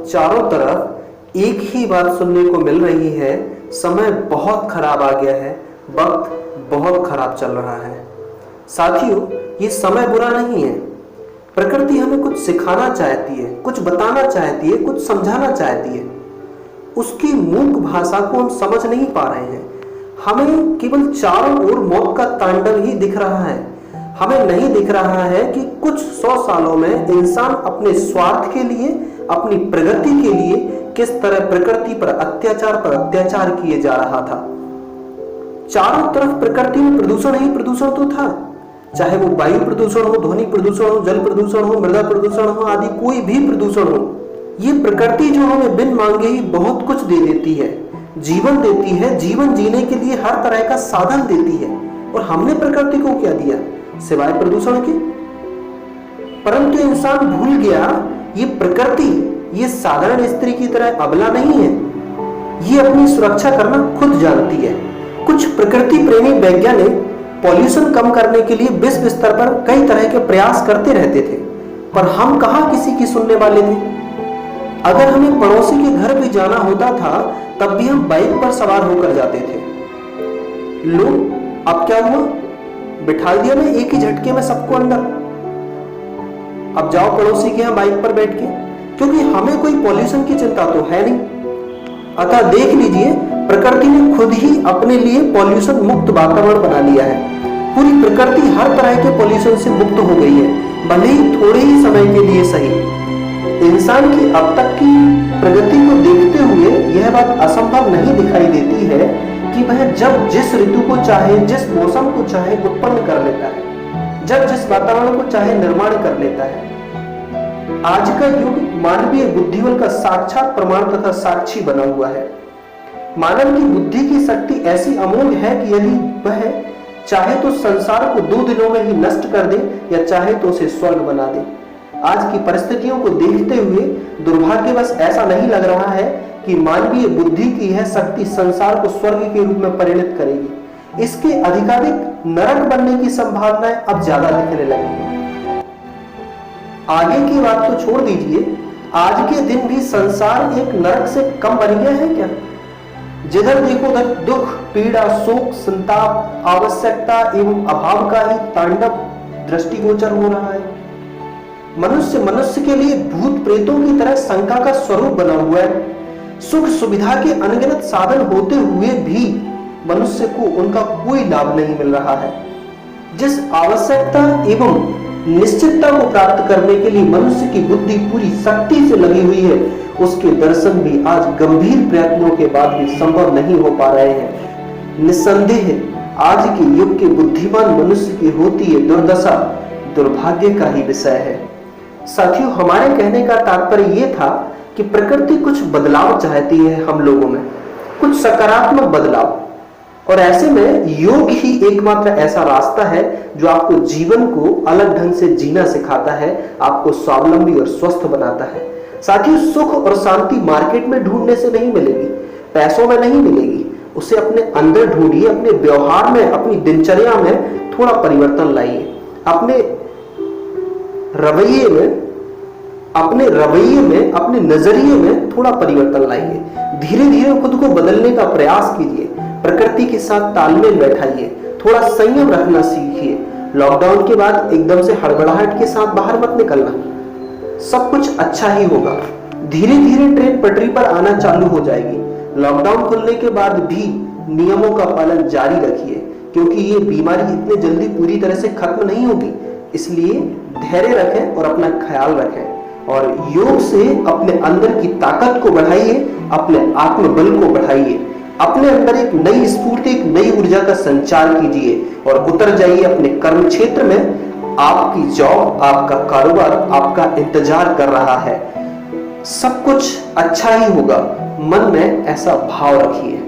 चारों तरफ एक ही बात सुनने को मिल रही है, समय बहुत खराब आ गया है, वक्त बहुत खराब चल रहा है। साथियों, ये समय बुरा नहीं है। प्रकृति हमें कुछ सिखाना चाहती है, कुछ बताना चाहती है, कुछ समझाना चाहती है। उसकी मूक भाषा को हम समझ नहीं पा रहे हैं। हमें केवल चारों ओर मौत का तांडव ही दिख रहा है। हमें नहीं दिख रहा है कि कुछ 100 सालों में इंसान अपने स्वार्थ के लिए, अपनी प्रगति के लिए किस तरह प्रकृति पर अत्याचार किए जा रहा था। चारों तरफ प्रकृति में प्रदूषण ही प्रदूषण तो था, चाहे वो वायु प्रदूषण हो, ध्वनि प्रदूषण हो, जल प्रदूषण हो, मृदा प्रदूषण हो, आदि कोई भी प्रदूषण हो। ये प्रकृति जो हमें बिन मांगे ही बहुत कुछ दे देती है, जीवन देती है, जीवन जीने के लिए हर तरह का साधन देती है। और हमने प्रकृति को क्या दिया सिवाय प्रदूषण के? परंतु इंसान भूल गया, ये प्रकृति ये साधारण स्त्री की तरह अबला नहीं है। ये अपनी सुरक्षा करना खुद जानती है। कुछ प्रकृति प्रेमी वैज्ञानिक पॉल्यूशन कम करने के लिए विश्व स्तर पर कई तरह के प्रयास करते रहते थे, पर हम कहां किसी की सुनने वाले थे। अगर हमें पड़ोसी के घर भी जाना होता था, तब भी हम बाइक पर सवार होकर जाते थे। लो, अब क्या हुआ? बिठा दिया मैं एक ही झटके में सबको अंदर। अब जाओ पड़ोसी के यहाँ बाइक पर बैठ के, क्योंकि हमें कोई पॉल्यूशन की चिंता तो है नहीं। अतः देख लीजिए, प्रकृति ने खुद ही अपने लिए पॉल्यूशन मुक्त वातावरण बना लिया है। पूरी प्रकृति हर तरह के पॉल्यूशन से मुक्त हो गई है, भले ही थोड़े ही समय के लिए सही। इंसान की अब तक की प्रगति को देखते हुए यह बात असंभव नहीं दिखाई देती है कि वह जब जिस ऋतु को चाहे, जिस मौसम को चाहे उत्पन्न कर लेता है, जब जिस वातावरण को चाहे निर्माण कर लेता है। आज का युग मानवीय बुद्धिबल का साक्षात प्रमाण तथा साक्षी बना हुआ है। मानव की बुद्धि की शक्ति ऐसी अमोघ है कि यदि वह चाहे तो संसार को 2 दिनों में ही नष्ट कर दे, या चाहे तो उसे स्वर्ग बना दे। आज की परिस्थितियों को देखते हुए दुर्भाग्यवश ऐसा नहीं लग रहा है कि मानवीय बुद्धि की यह शक्ति संसार को स्वर्ग के रूप में परिणत करेगी। इसके अधिकाधिक नरक बनने की संभावनाएं अब ज्यादा दिखने लगेंगी। आगे की बात तो छोड़ दीजिए, आज के दिन भी संसार एक नरक से कम बन गया है क्या? जिधर देखो उधर दुख, पीड़ा, शोक, संताप, आवश्यकता एवं अभाव का ही तांडव दृष्टिगोचर हो रहा है। मनुष्य के लिए भूत प्रेतों की तरह शंका का स्वरूप बना हुआ है। सुख सुविधा के अनगिनत साधन होते हुए भी मनुष्य को उनका कोई लाभ नहीं मिल रहा है। जिस आवश्यकता एवं निश्चितता को प्राप्त करने के लिए मनुष्य की बुद्धि पूरी शक्ति से लगी हुई है, उसके दर्शन भी आज गंभीर प्रयत्नों के बाद भी संभव नहीं हो पा रहे हैं। निस्संदेह आज के युग के बुद्धिमान मनुष्य की होती है दुर्दशा दुर्भाग्य का ही विषय है। साथियों, हमारे कहने का तात्पर्य यह था कि प्रकृति कुछ बदलाव चाहती है हम लोगों में, कुछ सकारात्मक बदलाव। और ऐसे में योग ही एकमात्र ऐसा रास्ता है जो आपको जीवन को अलग ढंग से जीना सिखाता है, आपको स्वावलंबी और स्वस्थ बनाता है। साथियों, सुख और शांति मार्केट में ढूंढने से नहीं मिलेगी, पैसों में नहीं मिलेगी। उसे अपने अंदर ढूंढिए, अपने व्यवहार में, अपनी दिनचर्या में थोड़ा परिवर्तन लाइए, अपने रवैये में, अपने नजरिए में थोड़ा परिवर्तन लाइए। धीरे धीरे खुद को बदलने का प्रयास कीजिए, प्रकृति के साथ तालमेल बैठाइए, थोड़ा संयम रखना सीखिए। लॉकडाउन के बाद एकदम से हड़बड़ाहट के साथ बाहर मत निकलना, सब कुछ अच्छा ही होगा। धीरे धीरे ट्रेन पटरी पर आना चालू हो जाएगी। लॉकडाउन खुलने के बाद भी नियमों का पालन जारी रखिए, क्योंकि ये बीमारी इतने जल्दी पूरी तरह से खत्म नहीं होगी। इसलिए धैर्य रखें और अपना ख्याल रखें, और योग से अपने अंदर की ताकत को बढ़ाइए, अपने आत्मबल को बढ़ाइए, अपने अंदर एक नई स्फूर्ति, एक नई ऊर्जा का संचार कीजिए और उतर जाइए अपने कर्म क्षेत्र में। आपकी जॉब, आपका कारोबार आपका इंतजार कर रहा है। सब कुछ अच्छा ही होगा, मन में ऐसा भाव रखिए।